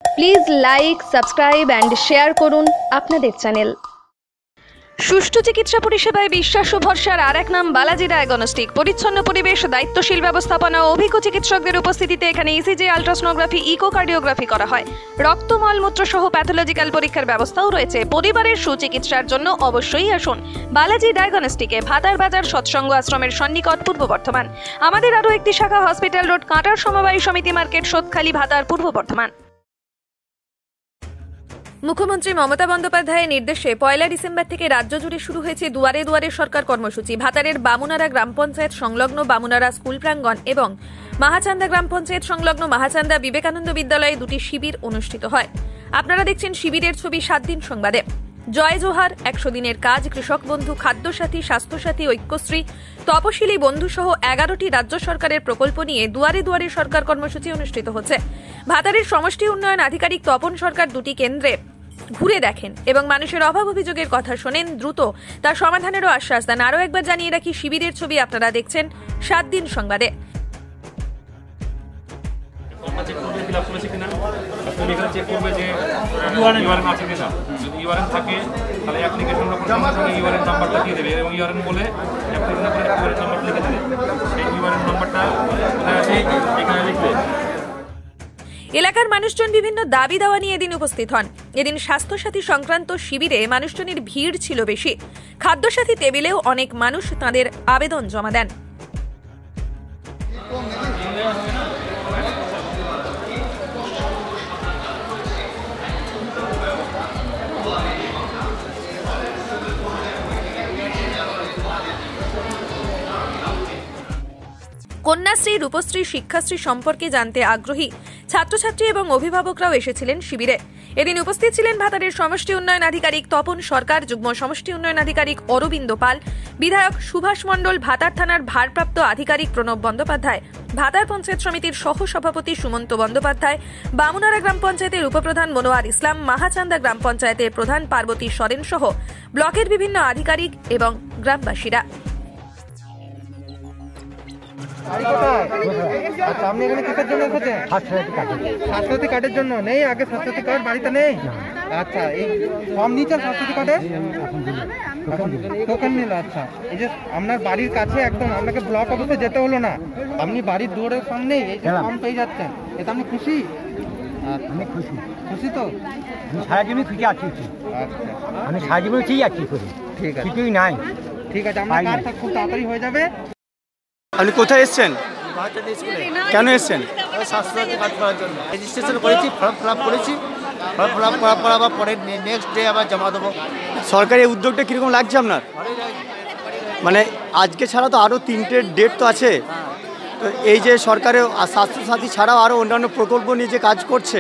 Please like, subscribe and share করুন আপনাদের channel. সুষ্ঠু চিকিৎসা পরিষেবায় বিশ্বাস ও ভরসার আর এক নাম বালাজি ডায়াগনস্টিক। পরিচ্ছন্ন পরিবেশ, দায়িত্বশীল ব্যবস্থাপনা ও অভিজ্ঞ চিকিৎসকদের উপস্থিতিতে এখানে ইসিজি, আলট্রাসোনোগ্রাফি, ইকোকার্ডিওগ্রাফি করা হয়। রক্ত, মলমূত্র সহ প্যাথোলজিক্যাল পরীক্ষার ব্যবস্থাও রয়েছে। পরিবারের সুচিকিৎসার জন্য অবশ্যই আসুন বালাজি ডায়াগনস্টিকে, ভাতার বাজার, সৎসঙ্গ আশ্রমের সন্নিকট, পূর্ব বর্ধমান। আমাদের আরও একটি শাখা হসপিটাল রোড, কাঁটার সমবায় সমিতি মার্কেট, সোদখালি, ভাতার, পূর্ব বর্ধমান। মুখ্যমন্ত্রী মমতা বন্দ্যোপাধ্যায়ের নির্দেশে 1 ডিসেম্বর থেকে রাজ্য জুড়ে শুরু হয়েছে দুয়ারে দুয়ারে সরকার কর্মসূচি। ভাতারের বামুনারা গ্রাম পঞ্চায়েত সংলগ্ন বামুনারা স্কুল প্রাঙ্গণ এবং মাহাচান্দা গ্রাম পঞ্চায়েত সংলগ্ন মাহাচান্দা বিবেকানন্দ বিদ্যালয়ে দুটি শিবির অনুষ্ঠিত হয়। আপনারা দেখছেন শিবিরের ছবি 7 দিন সংবাদে। জয় জোহার, 100 দিনের কাজ, কৃষক বন্ধু, খাদ্যসাথী, স্বাস্থ্যসাথী, ঐক্যশ্রী, তপশিলি বন্ধু সহ 11টি রাজ্য সরকারের প্রকল্প নিয়ে দুয়ারে দুয়ারে সরকার কর্মসূচি অনুষ্ঠিত হচ্ছে। ভাতারের সমষ্টি উন্নয়ন আধিকারিক তপন সরকার দুটি কেন্দ্রে ঘুরে দেখেন এবং মানুষের অভাব অভিযোগের কথা শোনেন, দ্রুত তার সমাধানেরও আশ্বাস দেন। আরও একবার জানিয়ে রাখি, শিবিরের ছবি আপনারা দেখছেন 7 দিন সংবাদে। এলাকার মানুষজন বিভিন্ন দাবি দাওয়া নিয়ে এদিন উপস্থিত হন। এদিন স্বাস্থ্যসাথী সংক্রান্ত শিবিরে মানুষজনের ভিড় ছিল বেশি। খাদ্যসাথী টেবিলেও অনেক মানুষ তাঁদের আবেদন জমা দেন। কন্যাশ্রী, রূপশ্রী, শিক্ষাশ্রী সম্পর্কে জানতে আগ্রহী ছাত্রছাত্রী এবং অভিভাবকরাও এসেছিলেন শিবিরে। এদিন উপস্থিত ছিলেন ভাতারের সমষ্টি উন্নয়ন আধিকারিক তপন সরকার, যুগ্ম সমষ্টি উন্নয়ন আধিকারিক অরবিন্দ পাল, বিধায়ক সুভাষ মণ্ডল, ভাতার থানার ভারপ্রাপ্ত আধিকারিক প্রণব বন্দ্যোপাধ্যায়, ভাতার পঞ্চায়েত সমিতির সহ সভাপতি সুমন্ত বন্দ্যোপাধ্যায়, বামুনারা গ্রাম পঞ্চায়েতের উপপ্রধান মনোয়ার ইসলাম, মাহাচান্দা গ্রাম পঞ্চায়েতের প্রধান পার্বতী সরেন সহ ব্লকের বিভিন্ন আধিকারিক এবং গ্রামবাসীরা। আচ্ছা, আপনি এখানে কিসের জন্য এসেছেন? স্বাস্থ্যসাথী কার্ডের জন্য। নেই আগে স্বাস্থ্যসাথী কার্ড বাড়িতে নেই? আচ্ছা, এই ফর্ম নিচ্ছেন স্বাস্থ্যসাথী কার্ডে? টোকেন নিল। আচ্ছা, এই যে আপনার বাড়ির কাছে একদম, আপনাকে ব্লক অফিসে যেতে হলো না, আপনি বাড়ির দুয়ারের সামনেই এই যে ফর্ম পেয়ে যাচ্ছেন। এটা আপনি খুশি? আমি খুশি। খুশি তো? সারা জীবন খুশি আছি। আচ্ছা, আমি সারা জীবন ঠিক আছি। ঠিক আছে, কিছুই নাই। ঠিক আছে, আপনার কার্ডটা খুব তাড়াতাড়ি হয়ে যাবে। আপনি কোথায় এসছেন? কেন এসছেন? স্বাস্থ্যসাথী কার্ড করার জন্য রেজিস্ট্রেশন করেছি, ফর্ম ফিল আপ করেছি। ফর্ম ফিল আপ করার পর আবার পরে নেক্সট ডে আবার জমা দেবো। সরকারি উদ্যোগটা কীরকম লাগছে আপনার? মানে আজকে ছাড়া তো আরও 3টে ডেট তো আছে। তো এই যে সরকারের স্বাস্থ্যসাথী ছাড়াও আরও অন্যান্য প্রকল্প নিয়ে যে কাজ করছে,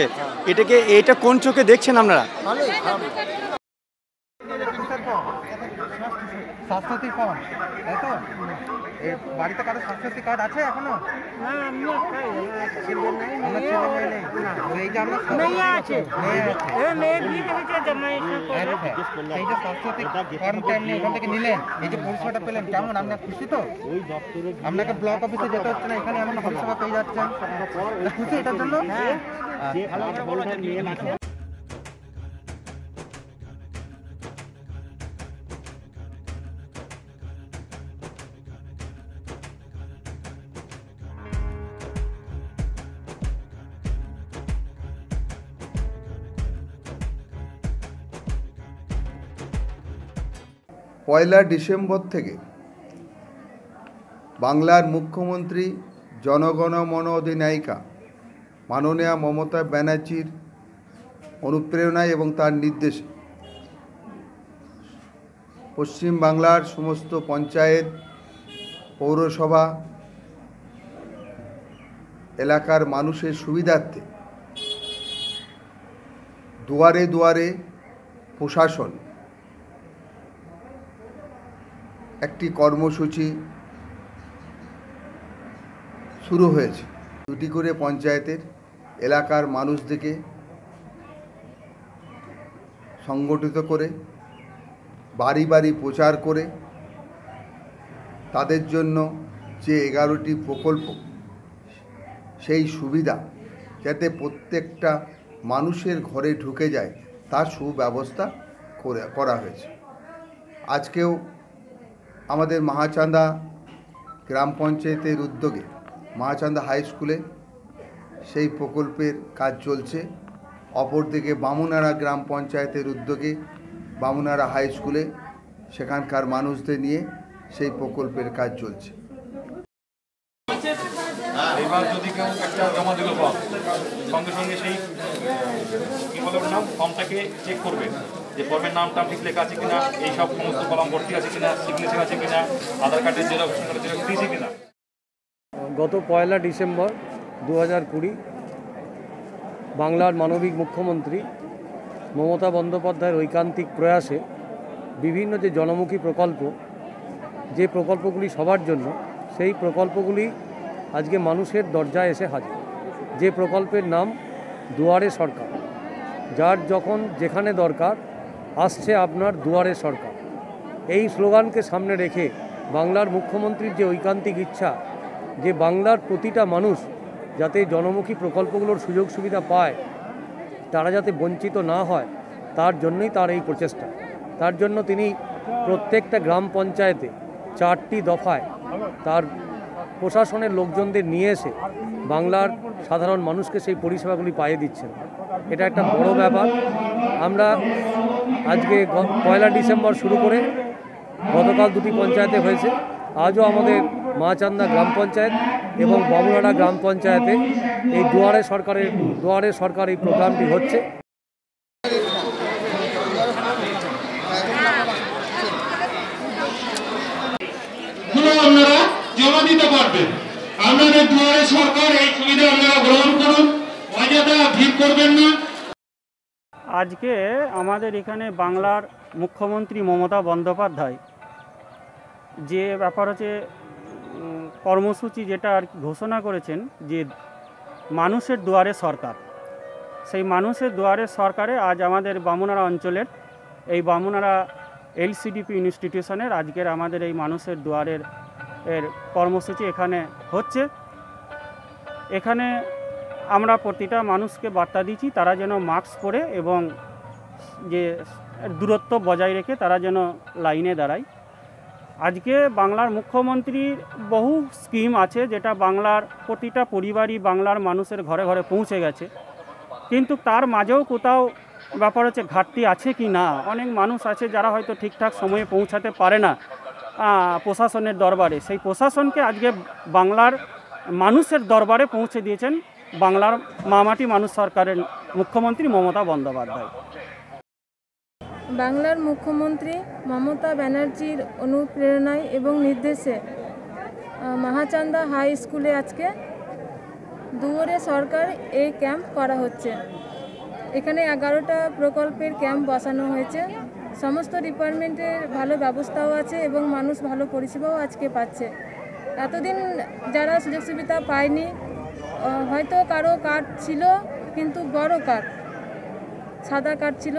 এটা কোন চোখে দেখছেন আপনারা? ভালোই। স্বাস্থ্যসাথী ফর্ম, তাই তো? বাড়িতে কারো স্বাস্থ্যসাথী কার্ড আছে এখনো? এই যে আপনার স্বাস্থ্যসাথী ফর্মটা আপনি ওখান থেকে নিলেন, এই যে পরিষেবাটা পেলেন, কেমন আপনার খুশি তো? আপনাকে ব্লক অফিসে যেতে হচ্ছে না, এখানে আপনি পরিষেবা পেয়ে যাচ্ছেন। খুশি এটার জন্য? পয়লা ডিসেম্বর থেকে বাংলার মুখ্যমন্ত্রী জনগণমন অধিনায়িকা মাননীয়া মমতা ব্যানার্জির অনুপ্রেরণায় এবং তার নির্দেশে পশ্চিম বাংলার সমস্ত পঞ্চায়েত, পৌরসভা এলাকার মানুষের সুবিধার্থে দুয়ারে দুয়ারে প্রশাসন একটি কর্মসূচি শুরু হয়েছে। 2টি করে পঞ্চায়েতের এলাকার মানুষদেরকে সংগঠিত করে বাড়ি বাড়ি প্রচার করে তাদের জন্য যে 11টি প্রকল্প, সেই সুবিধা যাতে প্রত্যেকটা মানুষের ঘরে ঢুকে যায় তার সুব্যবস্থা করা হয়েছে। আজকেও আমাদের মাহাচান্দা গ্রাম পঞ্চায়েতের উদ্যোগে মাহাচান্দা হাই স্কুলে সেই প্রকল্পের কাজ চলছে। অপরদিকে বামুনারা গ্রাম পঞ্চায়েতের উদ্যোগে বামুনারা হাই স্কুলে সেখানকার মানুষদের নিয়ে সেই প্রকল্পের কাজ চলছে। এবার যদি কেউ একটা জমা দিল ফর্ম, সঙ্গে সঙ্গে সেই কী বলে নাম ফর্মটাকে চেক করবে যে ফর্মের নামটা ঠিক লেখা আছে কিনা, এই সব সমস্ত কলম ভর্তি আছে কিনা, সিগনেচার আছে কিনা, আধার কার্ডের জেরক্স দিয়েছে কিনা। গত 1 ডিসেম্বর 2020 বাংলার মানবিক মুখ্যমন্ত্রী মমতা বন্দ্যোপাধ্যায়ের ঐকান্তিক প্রয়াসে বিভিন্ন যে জনমুখী প্রকল্প, যে প্রকল্পগুলি সবার জন্য, সেই প্রকল্পগুলি আজকে মানুষের দরজায় এসে হাজির। যে প্রকল্পের নাম দুয়ারে সরকার, যার যখন যেখানে দরকার আসছে আপনার দুয়ারে সরকার, এই স্লোগানকে সামনে রেখে বাংলার মুখ্যমন্ত্রীর যে ঐকান্তিক ইচ্ছা যে বাংলার প্রতিটা মানুষ যাতে জনমুখী প্রকল্পগুলোর সুযোগ সুবিধা পায়, তারা যাতে বঞ্চিত না হয়, তার জন্যই তার এই প্রচেষ্টা। তার জন্য তিনি প্রত্যেকটা গ্রাম পঞ্চায়েতে 4টি দফায় তার প্রশাসনের লোকজনদের নিয়ে এসে বাংলার সাধারণ মানুষকে সেই পরিষেবাগুলি পাইয়ে দিচ্ছেন। এটা একটা বড় ব্যাপার। আমরা আজকে 1 ডিসেম্বর শুরু করে গতকাল 2টি পঞ্চায়েতে হয়েছে, আজও আমাদের মাচান্দা গ্রাম পঞ্চায়েত এবং বামুনাড়া গ্রাম পঞ্চায়েতে এই দুয়ারে সরকার এই প্রোগ্রামটি হচ্ছে। আপনারা জমা দিতে পারবেন। আপনাদের দুয়ারে সরকার এই সুবিধা আপনারা গ্রহণ করুন, অযথা ভিড় করবেন না। আজকে আমাদের এখানে বাংলার মুখ্যমন্ত্রী মমতা বন্দ্যোপাধ্যায় যে ব্যাপার হচ্ছে কর্মসূচি যেটা আর ঘোষণা করেছেন যে মানুষের দুয়ারে সরকার, সেই মানুষের দুয়ারে সরকারে আজ আমাদের বামুনাড়া অঞ্চলের এই বামুনাড়া LCDP ইনস্টিটিউশনের আজকের আমাদের এই মানুষের দুয়ারের কর্মসূচি এখানে হচ্ছে। এখানে আমরা প্রতিটা মানুষকে বার্তা দিচ্ছি তারা যেন মাস্ক পরে এবং যে দূরত্ব বজায় রেখে তারা যেন লাইনে দাঁড়ায়। আজকে বাংলার মুখ্যমন্ত্রীর বহু স্কিম আছে যেটা বাংলার প্রতিটা পরিবারই বাংলার মানুষের ঘরে ঘরে পৌঁছে গেছে, কিন্তু তার মাঝেও কোথাও ব্যাপার হচ্ছে ঘাটতি আছে কি না। অনেক মানুষ আছে যারা হয়তো ঠিকঠাক সময়ে পৌঁছাতে পারে না প্রশাসনের দরবারে, সেই প্রশাসনকে আজকে বাংলার মানুষের দরবারে পৌঁছে দিয়েছেন বাংলার মামাটি মানুষ সরকারের মুখ্যমন্ত্রী মমতা বন্দ্যোপাধ্যায়। বাংলার মুখ্যমন্ত্রী মমতা ব্যানার্জির অনুপ্রেরণায় এবং নির্দেশে মাহাচান্দা হাই স্কুলে আজকে দুয়ারে সরকার এই ক্যাম্প করা হচ্ছে। এখানে 11টা প্রকল্পের ক্যাম্প বসানো হয়েছে। সমস্ত ডিপার্টমেন্টের ভালো ব্যবস্থাও আছে এবং মানুষ ভালো পরিষেবাও আজকে পাচ্ছে। এতদিন যারা সুযোগ সুবিধা পায়নি, হয়তো কারো কার্ড ছিল কিন্তু বড় কার্ড, সাদা কার্ড ছিল,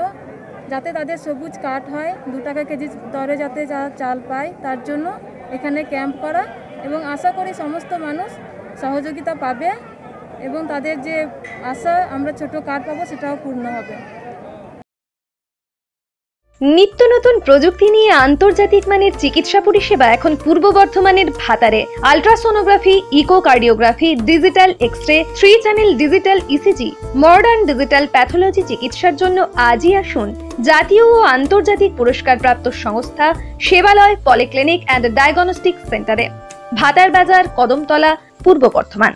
যাতে তাদের সবুজ কার্ড হয়, 2 টাকা কেজি দরে যাতে যারা চাল পায় তার জন্য এখানে ক্যাম্প করা, এবং আশা করি সমস্ত মানুষ সহযোগিতা পাবে এবং তাদের যে আশা আমরা ছোট কার্ড পাবো সেটাও পূর্ণ হবে। নিত্য নতুন প্রযুক্তি নিয়ে আন্তর্জাতিক মানের চিকিৎসা পরিষেবা এখন পূর্ব বর্ধমানের ভাতারে। Ultrasonography, echocardiography, digital X-ray, 3 channel digital ECG, modern digital pathology চিকিৎসার জন্য আজই আসুন জাতীয় ও আন্তর্জাতিক পুরস্কারপ্রাপ্ত সংস্থা সেবালয় পলিক্লিনিক অ্যান্ড ডায়াগনস্টিক সেন্টারে, ভাতার বাজার, কদমতলা, পূর্ব বর্ধমান।